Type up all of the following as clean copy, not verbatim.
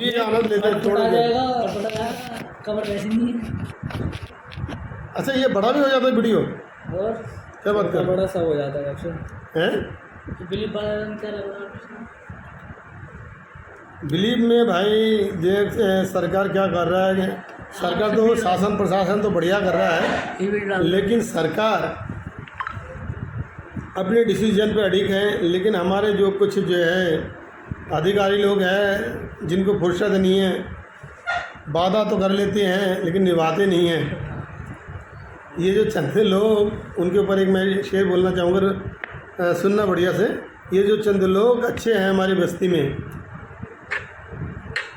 ये आनंद लेते हैं थोड़ा जाएगा और पता जाएगा कवर वैसे नहीं है। अच्छा ये बड़ा भी हो जाता है वीडियो? और क्या बात कर बड़ा सा हो जाता है ऑप्शन। हैं? तो बिलीव बड़ा क्या लग रहा है? बिलीव में भाई देख सरकार क्या कर रहा है। सरकार तो शासन प्रशासन तो बढ़िया कर रहा है, लेकिन सरकार अपने डिसीजन पे अडिग है। लेकिन हमारे जो कुछ जो है अधिकारी लोग हैं जिनको फुर्सत नहीं है, वादा तो कर लेते हैं लेकिन निभाते नहीं हैं। ये जो चंद लोग, उनके ऊपर एक मैं शेर बोलना चाहूँगा, सुनना बढ़िया से। ये जो चंद लोग अच्छे हैं हमारी बस्ती में,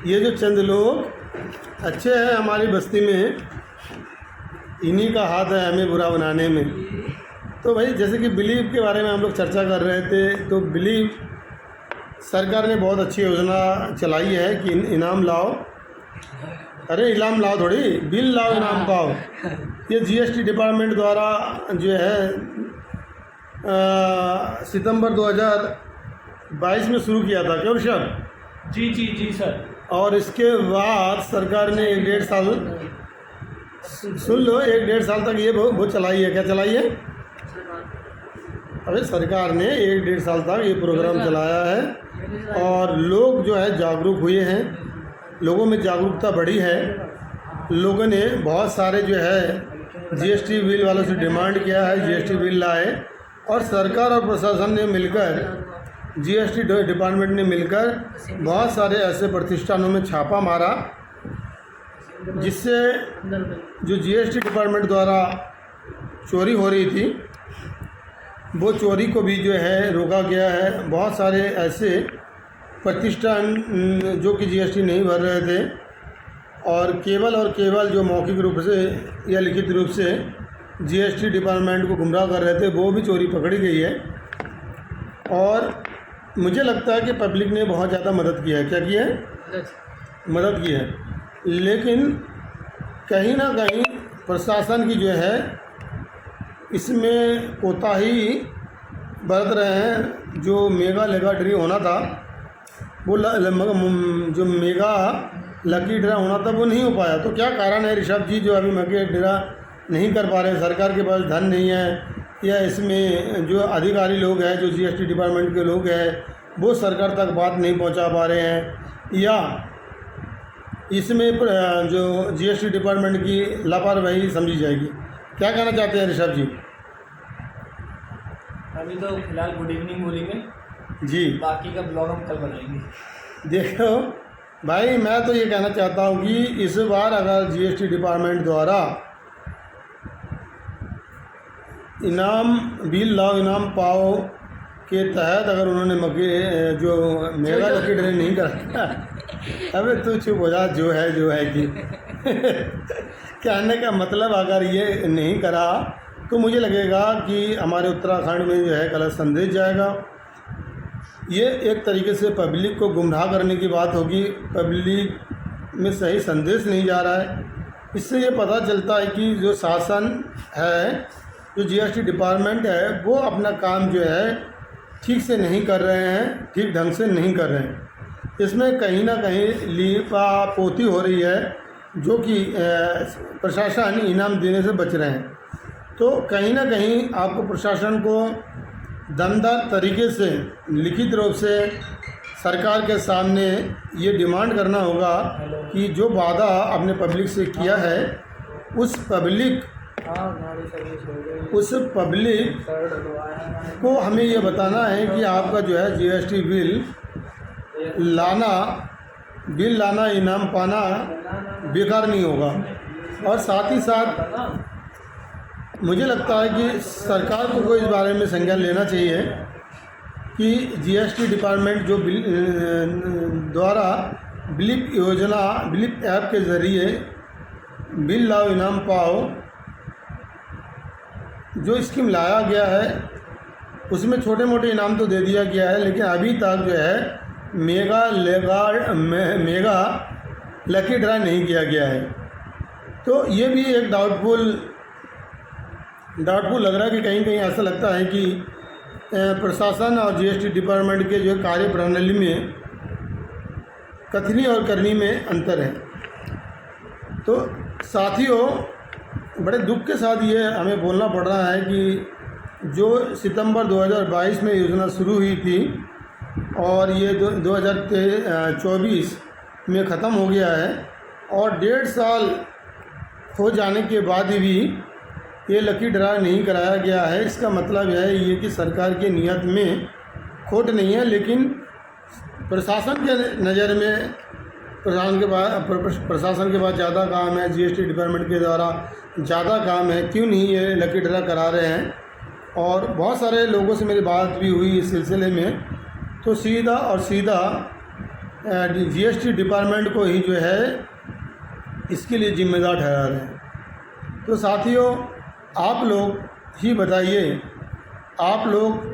ये जो चंद लोग अच्छे हैं हमारी बस्ती में, इन्हीं का हाथ है हमें बुरा बनाने में। तो भाई जैसे कि बिलीव के बारे में हम लोग चर्चा कर रहे थे, तो बिलीव सरकार ने बहुत अच्छी योजना चलाई है कि इनाम लाओ, अरे इनाम लाओ थोड़ी, बिल लाओ इनाम पाओ। ये जीएसटी डिपार्टमेंट द्वारा जो है सितंबर 2022 में शुरू किया था, क्यों ऋषभ? जी सर। और इसके बाद सरकार ने 1.5 साल, सुन लो, 1.5 साल तक ये वो चलाई है। क्या चलाई है? अरे सरकार ने 1.5 साल तक ये प्रोग्राम चलाया है और लोग जो है जागरूक हुए हैं, लोगों में जागरूकता बढ़ी है। लोगों ने बहुत सारे जो है जीएसटी बिल वालों से डिमांड किया है, जीएसटी बिल लाए, और सरकार और प्रशासन ने मिलकर, जीएसटी डिपार्टमेंट ने मिलकर बहुत सारे ऐसे प्रतिष्ठानों में छापा मारा, जिससे जो जीएसटी डिपार्टमेंट द्वारा चोरी हो रही थी वो चोरी को भी जो है रोका गया है। बहुत सारे ऐसे प्रतिष्ठान जो कि जीएसटी नहीं भर रहे थे और केवल जो मौखिक रूप से या लिखित रूप से जीएसटी डिपार्टमेंट को गुमराह कर रहे थे, वो भी चोरी पकड़ी गई है। और मुझे लगता है कि पब्लिक ने बहुत ज़्यादा मदद की है। क्या की है? मदद की है। लेकिन कहीं ना कहीं प्रशासन की जो है इसमें कोताही बरत रहे हैं। जो मेगा लकी ड्रा होना था, वो जो मेगा लकी ड्रा होना था वो नहीं हो पाया। तो क्या कारण है ऋषभ जी जो अभी मेगा ड्रा नहीं कर पा रहे हैं? सरकार के पास धन नहीं है, या इसमें जो अधिकारी लोग हैं, जो जीएसटी डिपार्टमेंट के लोग हैं, वो सरकार तक बात नहीं पहुंचा पा रहे हैं, या इसमें जो जीएसटी डिपार्टमेंट की लापरवाही समझी जाएगी? क्या कहना चाहते हैं ऋषभ जी? अभी तो फिलहाल गुड इवनिंग बोलेंगे जी, बाकी का ब्लॉग हम कल बनाएंगे। देखो भाई, मैं तो ये कहना चाहता हूँ कि इस बार अगर जीएसटी डिपार्टमेंट द्वारा इनाम बिल लाओ इनाम पाओ के तहत अगर उन्होंने जो मेगा लकी ड्रा नहीं करा, अबे तू चुप हो जा, जो है कि कहने का मतलब अगर ये नहीं करा तो मुझे लगेगा कि हमारे उत्तराखंड में जो है गलत संदेश जाएगा। ये एक तरीके से पब्लिक को गुमराह करने की बात होगी, पब्लिक में सही संदेश नहीं जा रहा है। इससे ये पता चलता है कि जो शासन है, जो जीएसटी डिपार्टमेंट है, वो अपना काम जो है ठीक से नहीं कर रहे हैं, ठीक ढंग से नहीं कर रहे हैं। इसमें कहीं ना कहीं लीपापोती हो रही है, जो कि प्रशासन इनाम देने से बच रहे हैं। तो कहीं ना कहीं आपको प्रशासन को दमदार तरीके से लिखित रूप से सरकार के सामने ये डिमांड करना होगा कि जो वादा आपने पब्लिक से किया है, उस पब्लिक को हमें ये बताना है कि आपका जो है जीएसटी बिल लाना इनाम पाना बेकार नहीं होगा। और साथ ही साथ मुझे लगता है कि सरकार को इस बारे में संज्ञान लेना चाहिए कि जीएसटी डिपार्टमेंट जो द्वारा बिलीप ऐप के ज़रिए बिल लाओ इनाम पाओ जो स्कीम लाया गया है, उसमें छोटे मोटे इनाम तो दे दिया गया है, लेकिन अभी तक जो है मेगा लकी ड्रा नहीं किया गया है। तो ये भी एक डाउटफुल लग रहा है कि कहीं कहीं ऐसा लगता है कि प्रशासन और जीएसटी डिपार्टमेंट के जो कार्य प्रणाली में कथनी और करनी में अंतर है। तो साथियों, बड़े दुख के साथ ये हमें बोलना पड़ रहा है कि जो सितंबर 2022 में योजना शुरू हुई थी और ये 2024 में ख़त्म हो गया है और 1.5 साल हो जाने के बाद भी ये लकी ड्रा नहीं कराया गया है। इसका मतलब है ये कि सरकार की नीयत में खोट नहीं है, लेकिन प्रशासन के नज़र में प्रशासन के पास ज़्यादा काम है, जीएसटी डिपार्टमेंट के द्वारा ज़्यादा काम है, क्यों नहीं ये लकी ड्रा करा रहे हैं। और बहुत सारे लोगों से मेरी बात भी हुई इस सिलसिले में, तो सीधा और सीधा जीएसटी डिपार्टमेंट को ही जो है इसके लिए जिम्मेदार ठहरा रहे हैं। तो साथियों, आप लोग ही बताइए, आप लोग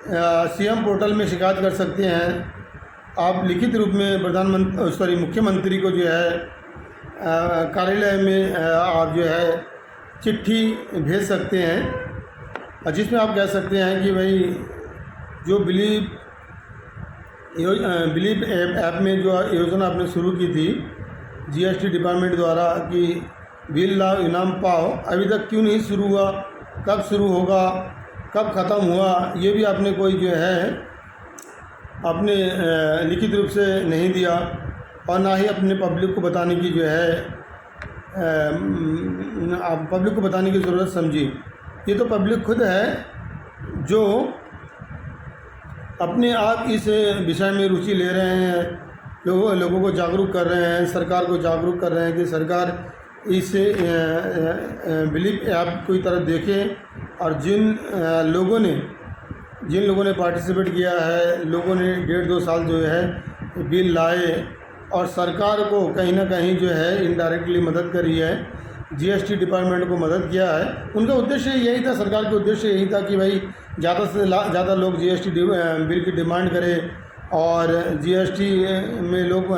सीएम पोर्टल में शिकायत कर सकते हैं, आप लिखित रूप में मुख्यमंत्री को जो है कार्यालय में आप जो है चिट्ठी भेज सकते हैं, जिसमें आप कह सकते हैं कि भाई जो बिलीव ऐप में जो योजना आपने शुरू की थी जीएसटी डिपार्टमेंट द्वारा कि बिल लाओ इनाम पाओ, अभी तक क्यों नहीं शुरू हुआ, कब शुरू होगा, कब ख़त्म हुआ, ये भी आपने कोई जो है अपने लिखित रूप से नहीं दिया और ना ही अपने पब्लिक को बताने की जो है आप पब्लिक को बताने की ज़रूरत समझी। ये तो पब्लिक खुद है जो अपने आप इस विषय में रुचि ले रहे हैं, लोगों को जागरूक कर रहे हैं, सरकार को जागरूक कर रहे हैं कि सरकार इस बिलीव ऐप की तरफ देखें। और जिन लोगों ने पार्टिसिपेट किया है, लोगों ने 1.5-2 साल जो है बिल लाए और सरकार को कहीं ना कहीं जो है इनडायरेक्टली मदद करी है, जीएसटी डिपार्टमेंट को मदद किया है, उनका उद्देश्य यही था, सरकार का उद्देश्य यही था कि भाई ज़्यादा से ज़्यादा लोग जीएसटी बिल की डिमांड करें और जीएसटी में लोग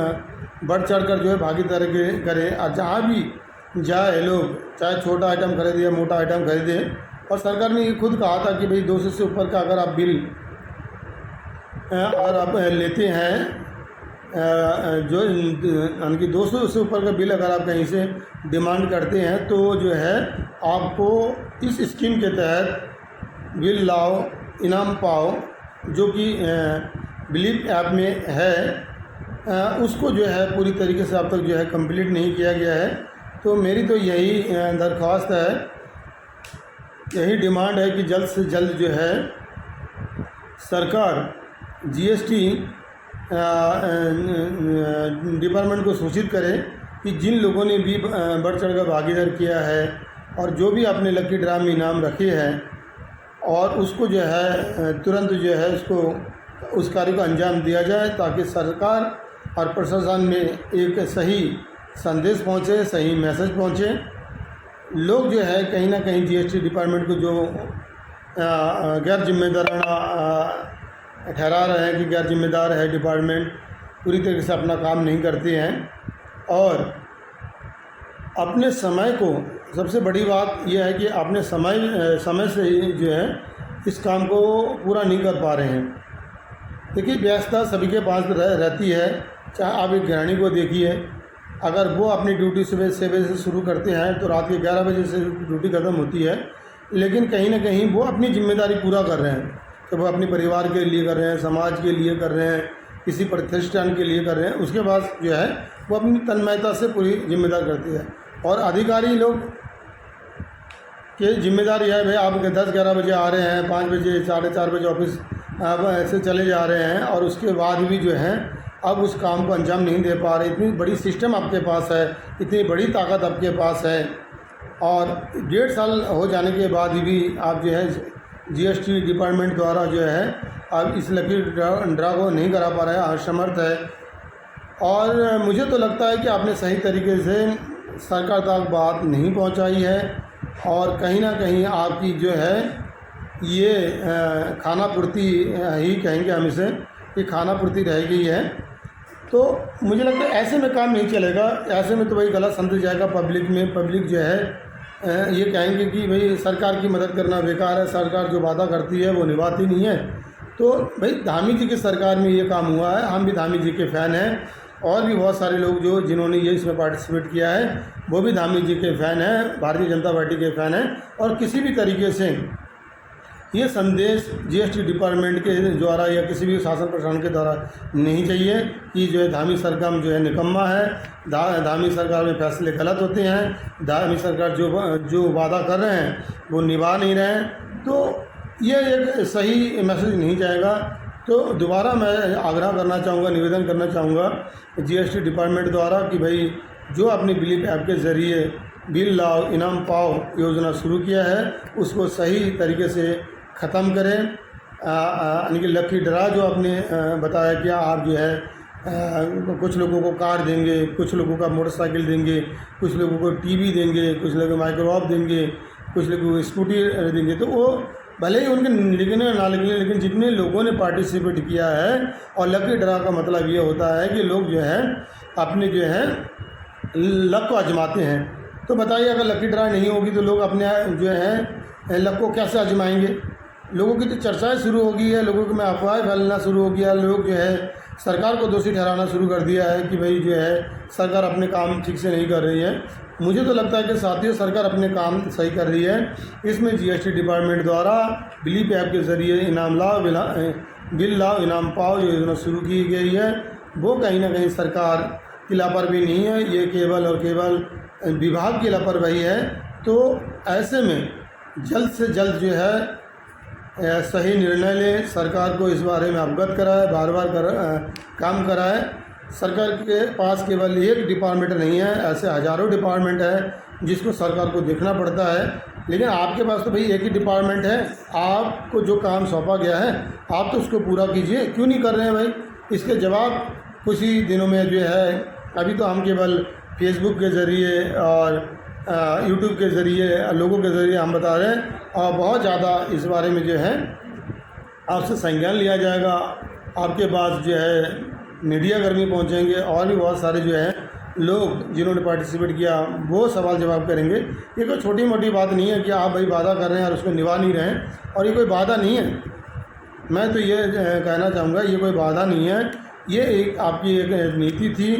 बढ़ चढ़ कर जो है भागीदारी करें। और जहाँ भी जाए लोग, चाहे छोटा आइटम खरीदे या मोटा आइटम खरीदे, और सरकार ने ये खुद कहा था कि भाई 200 से ऊपर का अगर आप लेते हैं, जो यानी कि 200 से ऊपर का बिल अगर आप कहीं से डिमांड करते हैं तो जो है आपको इस स्कीम के तहत बिल लाओ इनाम पाओ, जो कि बिलीव ऐप में है, उसको जो है पूरी तरीके से अब तक जो है कंप्लीट नहीं किया गया है। तो मेरी तो यही दरख्वास्त है, यही डिमांड है कि जल्द से जल्द जो है सरकार जीएसटी डिपार्टमेंट को सूचित करे कि जिन लोगों ने भी बढ़ चढ़ कर भागीदार किया है और जो भी अपने लकी ड्रा में इनाम रखे हैं, और उसको जो है तुरंत जो है उस कार्य को अंजाम दिया जाए, ताकि सरकार और प्रशासन में एक सही संदेश पहुँचे, सही मैसेज पहुँचे। लोग जो है कहीं ना कहीं जीएसटी डिपार्टमेंट को जो गैर जिम्मेदाराना ठहरा रहे हैं कि गैर जिम्मेदार है डिपार्टमेंट, पूरी तरीके से अपना काम नहीं करते हैं और अपने समय को, सबसे बड़ी बात यह है कि अपने समय से ही जो है इस काम को पूरा नहीं कर पा रहे हैं। देखिए, व्यस्तता सभी के पास रहती है, चाहे आप एक गृहिणी को देखिए, अगर वो अपनी ड्यूटी सुबह 6 बजे से शुरू करते हैं तो रात के 11 बजे से ड्यूटी ख़त्म होती है, लेकिन कहीं ना कहीं वो अपनी जिम्मेदारी पूरा कर रहे हैं। तो वो अपने परिवार के लिए कर रहे हैं, समाज के लिए कर रहे हैं, किसी प्रतिष्ठान के लिए कर रहे हैं, उसके बाद जो है वो अपनी तन्मयता से पूरी जिम्मेदार करती है। और अधिकारी लोग की जिम्मेदारी है, भाई आप 10-11 बजे आ रहे हैं, 5 बजे 4:30 बजे ऑफिस ऐसे चले जा रहे हैं और उसके बाद भी जो है अब उस काम को अंजाम नहीं दे पा रहे। इतनी बड़ी सिस्टम आपके पास है, इतनी बड़ी ताकत आपके पास है, और 1.5 साल हो जाने के बाद भी आप जो है जीएसटी डिपार्टमेंट द्वारा जो है अब इस लकी ड्रा को नहीं करा पा रहे हैं, असमर्थ है। और मुझे तो लगता है कि आपने सही तरीके से सरकार तक बात नहीं पहुंचाई है और कहीं ना कहीं आपकी जो है ये खाना पूर्ति ही कहेंगे हम इसे, ये खाना पूर्ति रह गई है। तो मुझे लगता है ऐसे में काम नहीं चलेगा, ऐसे में तो भाई गलत समझ जाएगा पब्लिक में। पब्लिक जो है ये कहेंगे कि भाई सरकार की मदद करना बेकार है, सरकार जो वादा करती है वो निभाती नहीं है। तो भाई धामी जी की सरकार में ये काम हुआ है, हम भी धामी जी के फ़ैन हैं। और भी बहुत सारे लोग जो जिन्होंने ये इसमें पार्टिसिपेट किया है वो भी धामी जी के फ़ैन हैं, भारतीय जनता पार्टी के फ़ैन हैं। और किसी भी तरीके से ये संदेश जीएसटी डिपार्टमेंट के द्वारा या किसी भी शासन प्रशासन के द्वारा नहीं चाहिए कि जो है धामी सरकार जो है निकम्मा है, धामी सरकार में फैसले गलत होते हैं, धामी सरकार जो वादा कर रहे हैं वो निभा नहीं रहे हैं। तो ये एक सही मैसेज नहीं जाएगा। तो दोबारा मैं आग्रह करना चाहूँगा, निवेदन करना चाहूँगा जीएसटी डिपार्टमेंट द्वारा कि भाई जो अपनी बिलीप ऐप के ज़रिए बिल लाओ इनाम पाओ योजना शुरू किया है उसको सही तरीके से ख़त्म करें। यानी कि लकी ड्रा जो आपने बताया कि आप जो है कुछ लोगों को कार देंगे, कुछ लोगों का मोटरसाइकिल देंगे, कुछ लोगों को टीवी देंगे, कुछ लोगों को माइक्रोवेव देंगे, कुछ लोगों को स्कूटी देंगे। तो वो भले ही उनके निकले ना निकले, लेकिन जितने लोगों ने पार्टिसिपेट किया है, और लकी ड्रा का मतलब ये होता है कि लोग जो है अपने जो है लक को आजमाते हैं। तो बताइए अगर लकी ड्रा नहीं होगी तो लोग अपने जो है लक को कैसे आजमाएंगे। लोगों की तो चर्चाएं शुरू हो गई है, लोगों में अफवाहें फैलना शुरू हो गया, लोग जो है सरकार को दोषी ठहराना शुरू कर दिया है कि भाई जो है सरकार अपने काम ठीक से नहीं कर रही है। मुझे तो लगता है कि साथियों सरकार अपने काम सही कर रही है। इसमें जीएसटी डिपार्टमेंट द्वारा बिलीप ऐप के ज़रिए इनाम लाओ बिल लाओ इनाम पाओ जो योजना शुरू की गई है वो कहीं ना कहीं सरकार की लापरवाही नहीं है, ये केवल और केवल विभाग की लापरवाही है। तो ऐसे में जल्द से जल्द जो है सही निर्णय लें, सरकार को इस बारे में अवगत कराए, बार बार काम कराए। सरकार के पास केवल एक डिपार्टमेंट नहीं है, ऐसे हज़ारों डिपार्टमेंट है जिसको सरकार को देखना पड़ता है। लेकिन आपके पास तो भाई एक ही डिपार्टमेंट है, आपको जो काम सौंपा गया है आप तो उसको पूरा कीजिए, क्यों नहीं कर रहे हैं भाई। इसके जवाब कुछ ही दिनों में जो है, अभी तो हम केवल फेसबुक के ज़रिए और यूट्यूब के ज़रिए लोगों के ज़रिए हम बता रहे हैं, और बहुत ज़्यादा इस बारे में जो है आपसे संज्ञान लिया जाएगा। आपके पास जो है मीडिया कर्मी पहुंचेंगे और भी बहुत सारे जो है लोग जिन्होंने पार्टिसिपेट किया वो सवाल जवाब करेंगे। ये कोई छोटी मोटी बात नहीं है कि आप भाई वादा कर रहे हैं और उसको निभा नहीं रहे हैं, और ये कोई बाधा नहीं है। मैं तो ये कहना चाहूँगा ये कोई बाधा नहीं है, ये एक आपकी एक नीति थी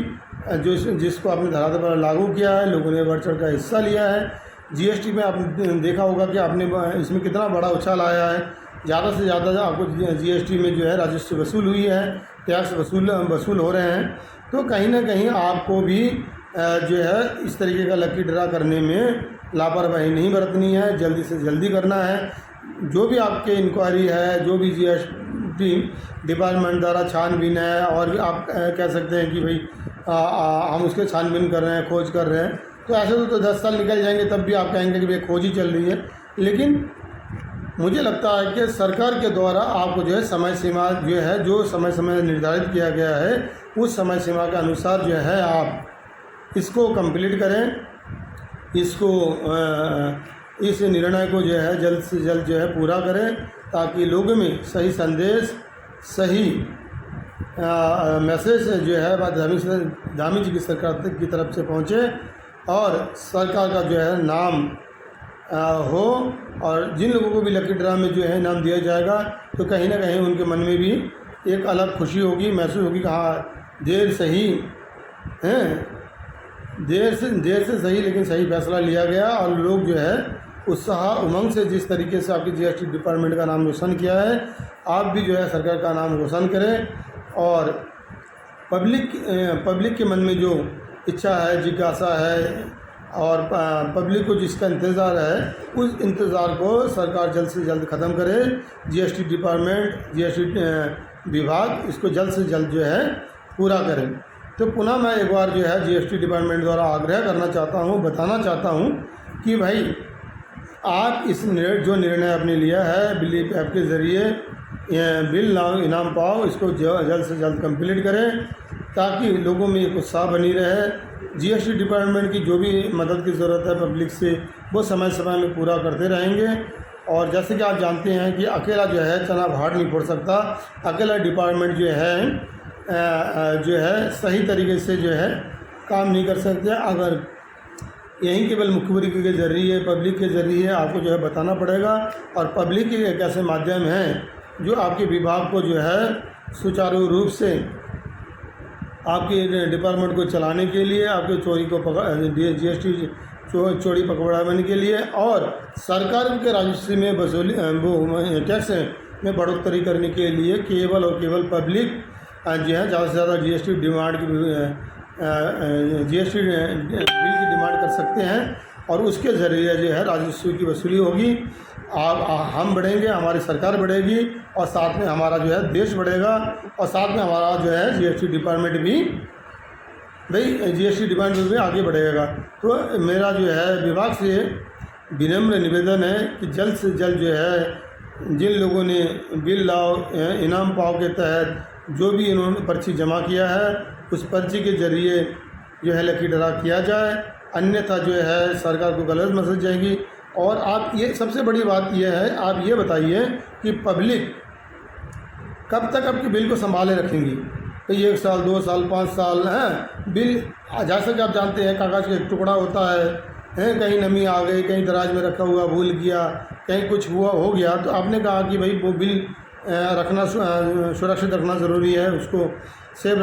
जिसको आपने धरातल पर लागू किया है, लोगों ने बढ़ चढ़ का हिस्सा लिया है। जीएसटी में आपने देखा होगा कि आपने इसमें कितना बड़ा उछाल आया है, ज़्यादा से ज़्यादा आपको जीएसटी में जो है राजस्व वसूल हुई है, टैक्स वसूल हो रहे हैं। तो कहीं ना कहीं आपको भी जो है इस तरीके का लकी ड्रा करने में लापरवाही नहीं बरतनी है, जल्दी से जल्दी करना है। जो भी आपके इंक्वायरी है, जो भी जीएसटी डिपार्टमेंट द्वारा छानबीन है, और भी आप कह सकते हैं कि भाई हम उसके छानबीन कर रहे हैं, खोज कर रहे हैं, तो ऐसे तो 10 साल निकल जाएंगे तब भी आप कहेंगे कि भाई खोज ही चल रही है। लेकिन मुझे लगता है कि सरकार के द्वारा आपको जो है समय सीमा जो है, जो समय समय निर्धारित किया गया है उस समय सीमा के अनुसार जो है आप इसको कंप्लीट करें, इसको इस निर्णय को जो है जल्द से जल्द जो है पूरा करें, ताकि लोगों में सही संदेश, सही मैसेज जो है धामी जी की सरकार की तरफ से पहुँचे और सरकार का जो है नाम हो। और जिन लोगों को भी लकी ड्रा में जो है इनाम दिया जाएगा तो कहीं ना कहीं उनके मन में भी एक अलग खुशी होगी, महसूस होगी कि हाँ देर सही हैं, देर से सही लेकिन सही फैसला लिया गया। और लोग जो है उत्साह उमंग से जिस तरीके से आपकी जीएसटी डिपार्टमेंट का नाम रोशन किया है, आप भी जो है सरकार का नाम रोशन करें। और पब्लिक के मन में जो इच्छा है, जिज्ञासा है, और पब्लिक को जिसका इंतज़ार है उस इंतज़ार को सरकार जल्द से जल्द ख़त्म करे। जीएसटी डिपार्टमेंट, जीएसटी विभाग इसको जल्द से जल्द जो है पूरा करें। तो पुनः मैं एक बार जो है जीएसटी डिपार्टमेंट द्वारा आग्रह करना चाहता हूँ, बताना चाहता हूँ कि भाई आप इस जो निर्णय आपने लिया है बिलीप ऐप के ज़रिए बिल लाओ इनाम पाओ, इसको जल्द से जल्द कंप्लीट करें ताकि लोगों में एक उत्साह बनी रहे। जीएसटी डिपार्टमेंट की जो भी मदद की ज़रूरत है पब्लिक से वो समय समय में पूरा करते रहेंगे। और जैसे कि आप जानते हैं कि अकेला जो है चना भाड़ नहीं फोड़ सकता, अकेला डिपार्टमेंट जो है सही तरीके से जो है काम नहीं कर सकते। अगर यहीं केवल मुखबिरी के ज़रिए, पब्लिक के ज़रिए आपको जो है बताना पड़ेगा, और पब्लिक के एक ऐसे माध्यम हैं जो आपके विभाग को जो है सुचारू रूप से आपके डिपार्टमेंट को चलाने के लिए, आपके चोरी को GST चोरी पकड़ाने के लिए और सरकार के राजस्व में वसूली वो टैक्स में बढ़ोतरी करने के लिए केवल और केवल पब्लिक जो है ज़्यादा से ज़्यादा GST बिल की डिमांड कर सकते हैं और उसके ज़रिए जो है राजस्व की वसूली होगी। हम बढ़ेंगे, हमारी सरकार बढ़ेगी और साथ में हमारा जो है देश बढ़ेगा और साथ में हमारा जो है GST डिपार्टमेंट भी आगे बढ़ेगा। तो मेरा जो है विभाग से विनम्र निवेदन है कि जल्द से जल्द जो है जिन लोगों ने बिल लाओ इनाम पाओ के तहत जो भी इन्होंने पर्ची जमा किया है उस पर्ची के ज़रिए जो है लकी ड्रा किया जाए, अन्यथा जो है सरकार को गलत मैसेज जाएगी। और आप ये सबसे बड़ी बात यह है, आप ये बताइए कि पब्लिक कब तक आपके बिल को संभाले रखेंगी? तो 1 साल 2 साल 5 साल हैं बिल, जैसा कि आप जानते हैं कागज़ का एक टुकड़ा होता है, कहीं नमी आ गई, कहीं दराज में रखा हुआ भूल गया, कहीं कुछ हुआ हो गया, तो आपने कहा कि भाई वो बिल रखना सुरक्षित रखना ज़रूरी है, उसको सेव